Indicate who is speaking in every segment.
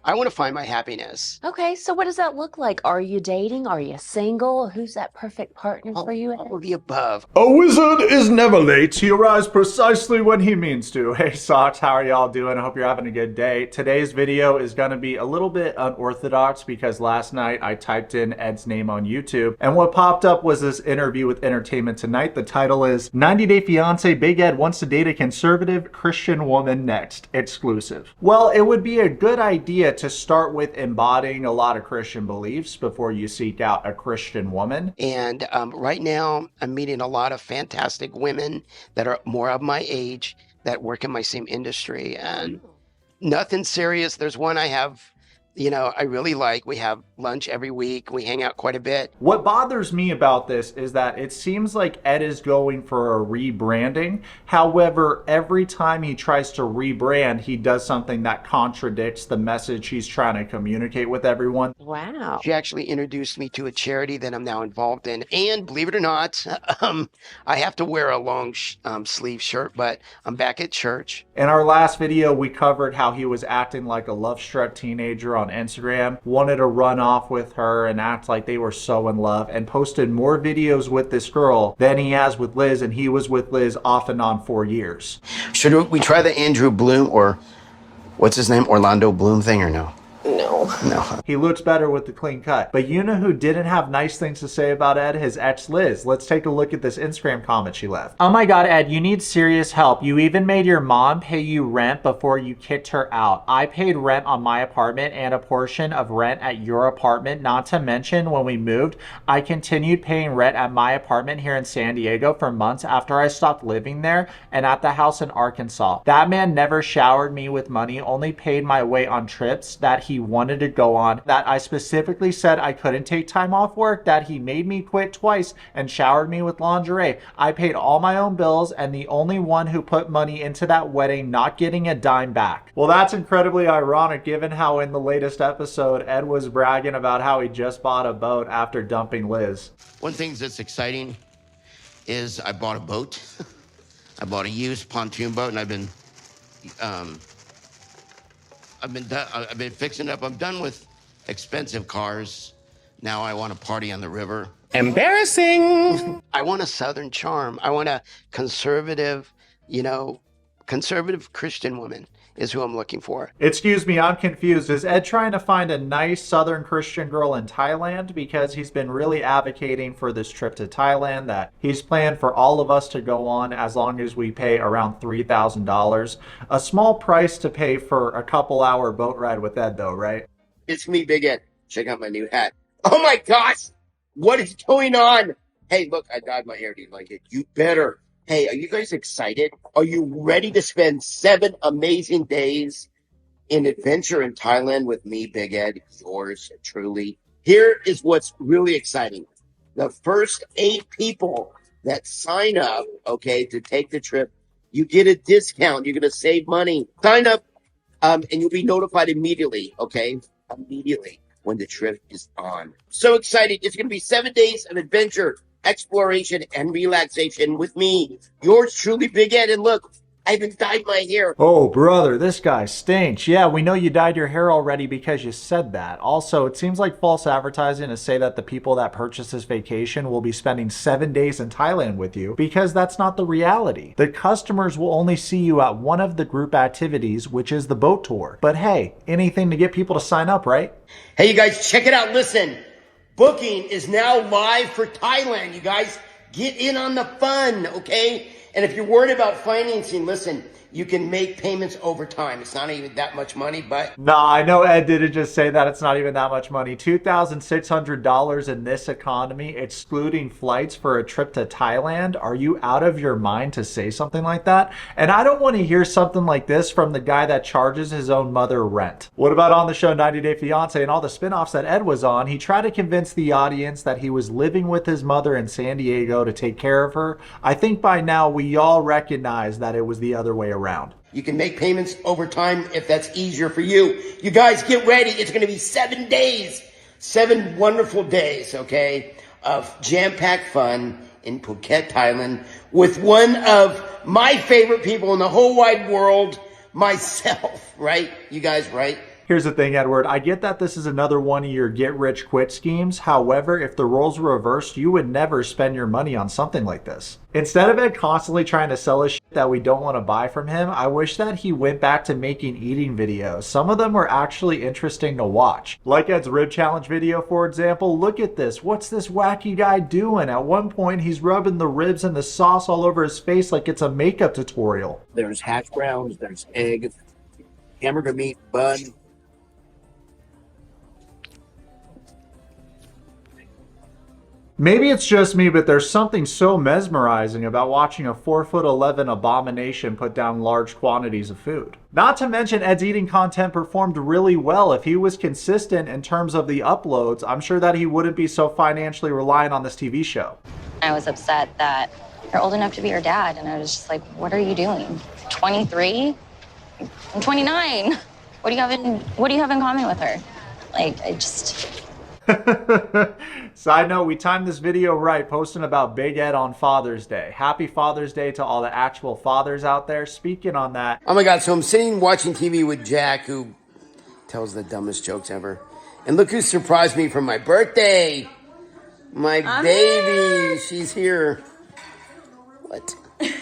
Speaker 1: I want to find my happiness.
Speaker 2: Okay, so what does that look like? Are you dating? Are you single? Who's that perfect partner for you,
Speaker 1: All
Speaker 2: Ed?
Speaker 1: of the above.
Speaker 3: A wizard is never late. He arrives precisely when he means to. Hey, Socks, how are y'all doing? I hope you're having a good day. Today's video is going to be a little bit unorthodox because last night I typed in Ed's name on YouTube, and what popped up was this interview with Entertainment Tonight. The title is 90 Day Fiancé, Big Ed Wants to Date a Conservative Christian Woman Next. Exclusive. Well, it would be a good idea to start with embodying a lot of Christian beliefs before you seek out a Christian woman.
Speaker 1: And right now, I'm meeting a lot of fantastic women that are more of my age that work in my same industry. And nothing serious. There's one I have, I really like. We have lunch every week. We hang out quite a bit.
Speaker 3: What bothers me about this is that it seems like Ed is going for a rebranding. However, every time he tries to rebrand, he does something that contradicts the message he's trying to communicate with everyone.
Speaker 2: Wow.
Speaker 1: She actually introduced me to a charity that I'm now involved in. And believe it or not, I have to wear a long sleeve shirt, but I'm back at church.
Speaker 3: In our last video, we covered how he was acting like a love-struck teenager on Instagram, wanted to run off with her and act like they were so in love, and posted more videos with this girl than he has with Liz, and he was with Liz off and on for years.
Speaker 1: Should we try the Andrew Bloom or what's his name, Orlando Bloom thing or no? No.
Speaker 3: He looks better with the clean cut. But you know who didn't have nice things to say about Ed? His ex Liz. Let's take a look at this Instagram comment she left. Oh my god, Ed, you need serious help. You even made your mom pay you rent before you kicked her out. I paid rent on my apartment and a portion of rent at your apartment. Not to mention, when we moved, I continued paying rent at my apartment here in San Diego for months after I stopped living there and at the house in Arkansas. That man never showered me with money, only paid my way on trips that he wanted to go on, that I specifically said I couldn't take time off work, that he made me quit twice and showered me with lingerie. I paid all my own bills and the only one who put money into that wedding, not getting a dime back. Well, that's incredibly ironic given how in the latest episode, Ed was bragging about how he just bought a boat after dumping Liz.
Speaker 1: One thing that's exciting is I bought a boat. I bought a used pontoon boat, and I've been fixing it up. I'm done with expensive cars. Now I want to party on the river.
Speaker 4: Embarrassing.
Speaker 1: I want a Southern charm. I want a conservative, conservative Christian woman is who I'm looking for.
Speaker 3: Excuse me, I'm confused. Is Ed trying to find a nice Southern Christian girl in Thailand? Because he's been really advocating for this trip to Thailand that he's planned for all of us to go on as long as we pay around $3,000. A small price to pay for a couple-hour boat ride with Ed though, right?
Speaker 1: It's me, Big Ed. Check out my new hat. Oh my gosh! What is going on? Hey, look, I dyed my hair. Do you like it? You better. Hey, are you guys excited? Are you ready to spend 7 amazing days in adventure in Thailand with me, Big Ed, yours truly? Here is what's really exciting. The first 8 people that sign up, okay, to take the trip, you get a discount. You're going to save money. Sign up, and you'll be notified immediately, okay? Immediately when the trip is on. So excited. It's going to be 7 days of adventure, exploration, and relaxation with me, yours truly, Big Ed. And look, I even dyed my hair.
Speaker 3: Oh, brother, this guy stinks. Yeah, we know you dyed your hair already because you said that. Also, it seems like false advertising to say that the people that purchase this vacation will be spending 7 days in Thailand with you, because that's not the reality. The customers will only see you at one of the group activities, which is the boat tour. But hey, anything to get people to sign up, right?
Speaker 1: Hey, you guys, check it out. Listen, booking is now live for Thailand. You guys, get in on the fun, okay? And if you're worried about financing, listen, you can make payments over time. It's not even that much money, but...
Speaker 3: Nah, I know Ed didn't just say that. It's not even that much money. $2,600 in this economy, excluding flights for a trip to Thailand. Are you out of your mind to say something like that? And I don't want to hear something like this from the guy that charges his own mother rent. What about on the show 90 Day Fiancé and all the spinoffs that Ed was on? He tried to convince the audience that he was living with his mother in San Diego to take care of her. I think by now we all recognize that it was the other way around.
Speaker 1: You can make payments over time if that's easier for you. You guys get ready. It's going to be 7 days. 7 wonderful days, okay, of jam-packed fun in Phuket, Thailand, with one of my favorite people in the whole wide world, myself, right? You guys, right?
Speaker 3: Here's the thing, Edward. I get that this is another one of your get-rich-quick schemes. However, if the roles were reversed, you would never spend your money on something like this. Instead of Ed constantly trying to sell us shit that we don't want to buy from him, I wish that he went back to making eating videos. Some of them were actually interesting to watch. Like Ed's rib challenge video, for example. Look at this. What's this wacky guy doing? At one point, he's rubbing the ribs and the sauce all over his face like it's a makeup tutorial.
Speaker 1: There's hash browns, there's egg, hamburger meat, bun.
Speaker 3: Maybe it's just me, but there's something so mesmerizing about watching a 4'11" abomination put down large quantities of food. Not to mention Ed's eating content performed really well. If he was consistent in terms of the uploads, I'm sure that he wouldn't be so financially reliant on this TV show.
Speaker 5: I was upset that you're old enough to be her dad, and I was just like, what are you doing? 23? I'm 29. What do you have in common with her? Like, I just...
Speaker 3: Side note, we timed this video right, posting about Big Ed on Father's Day. Happy Father's Day to all the actual fathers out there. Speaking on that.
Speaker 1: Oh my God, so I'm sitting watching TV with Jack, who tells the dumbest jokes ever. And look who surprised me for my birthday. My baby, she's here. What?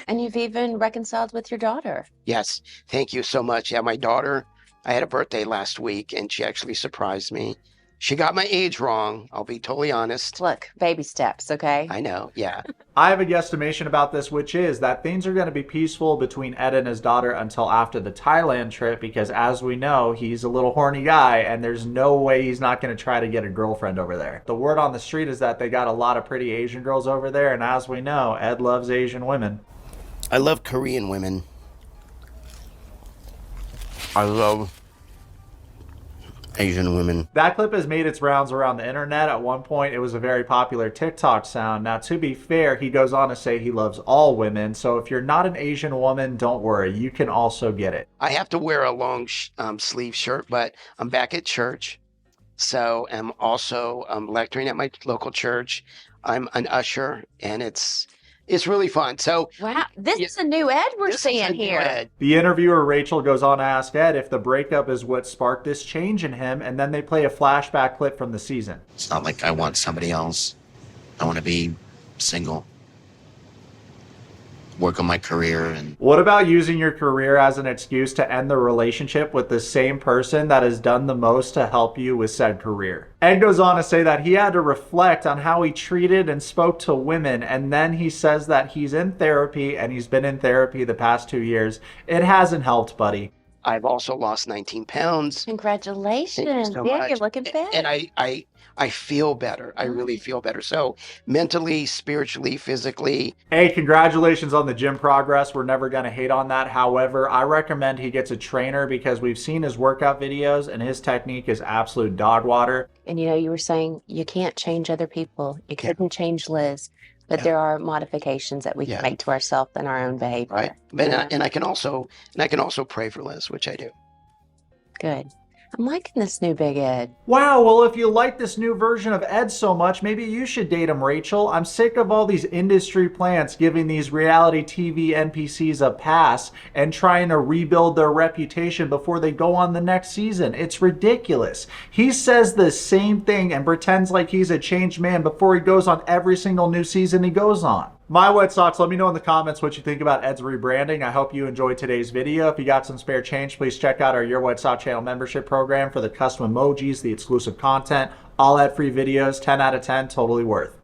Speaker 2: And you've even reconciled with your daughter.
Speaker 1: Yes, thank you so much. Yeah, my daughter, I had a birthday last week, and she actually surprised me. She got my age wrong, I'll be totally honest.
Speaker 2: Look, baby steps, okay?
Speaker 1: I know, yeah.
Speaker 3: I have a guesstimation about this, which is that things are going to be peaceful between Ed and his daughter until after the Thailand trip, because as we know, he's a little horny guy, and there's no way he's not going to try to get a girlfriend over there. The word on the street is that they got a lot of pretty Asian girls over there, and as we know, Ed loves Asian women.
Speaker 1: I love Korean women. I love Asian women.
Speaker 3: That clip has made its rounds around the internet. At one point, it was a very popular TikTok sound. Now, to be fair, he goes on to say he loves all women. So if you're not an Asian woman, don't worry. You can also get it.
Speaker 1: I have to wear a long sleeve shirt, but I'm back at church. So I'm also lecturing at my local church. I'm an usher, and it's really fun. So
Speaker 2: wow, this is a new Ed we're seeing here.
Speaker 3: The interviewer Rachel goes on to ask Ed if the breakup is what sparked this change in him, and then they play a flashback clip from the season.
Speaker 6: It's not like I want somebody else. I want to be single, work on my career. And
Speaker 3: what about using your career as an excuse to end the relationship with the same person that has done the most to help you with said career? Ed goes on to say that he had to reflect on how he treated and spoke to women, and then he says that he's in therapy, and he's been in therapy the past 2 years. It hasn't helped, buddy.
Speaker 1: I've also lost 19 pounds.
Speaker 2: Congratulations.
Speaker 1: Thank you so
Speaker 2: yeah,
Speaker 1: much.
Speaker 2: you're looking better.
Speaker 1: And I feel better. I really feel better. So mentally, spiritually, physically.
Speaker 3: Hey, congratulations on the gym progress. We're never going to hate on that. However, I recommend he gets a trainer because we've seen his workout videos and his technique is absolute dog water.
Speaker 2: And you know, you were saying you can't change other people. You couldn't change Liz. But there are modifications that we can make to ourselves and our own behavior.
Speaker 1: Right. But, and I can also pray for Liz, which I do.
Speaker 2: Good. I'm liking this new Big Ed.
Speaker 3: Wow, well, if you like this new version of Ed so much, maybe you should date him, Rachel. I'm sick of all these industry plants giving these reality TV NPCs a pass and trying to rebuild their reputation before they go on the next season. It's ridiculous. He says the same thing and pretends like he's a changed man before he goes on every single new season he goes on. My Wet Socks, let me know in the comments what you think about Ed's rebranding. I hope you enjoyed today's video. If you got some spare change, please check out our Your Wet Sock channel membership program for the custom emojis, the exclusive content, all ad-free videos, 10 out of 10, totally worth.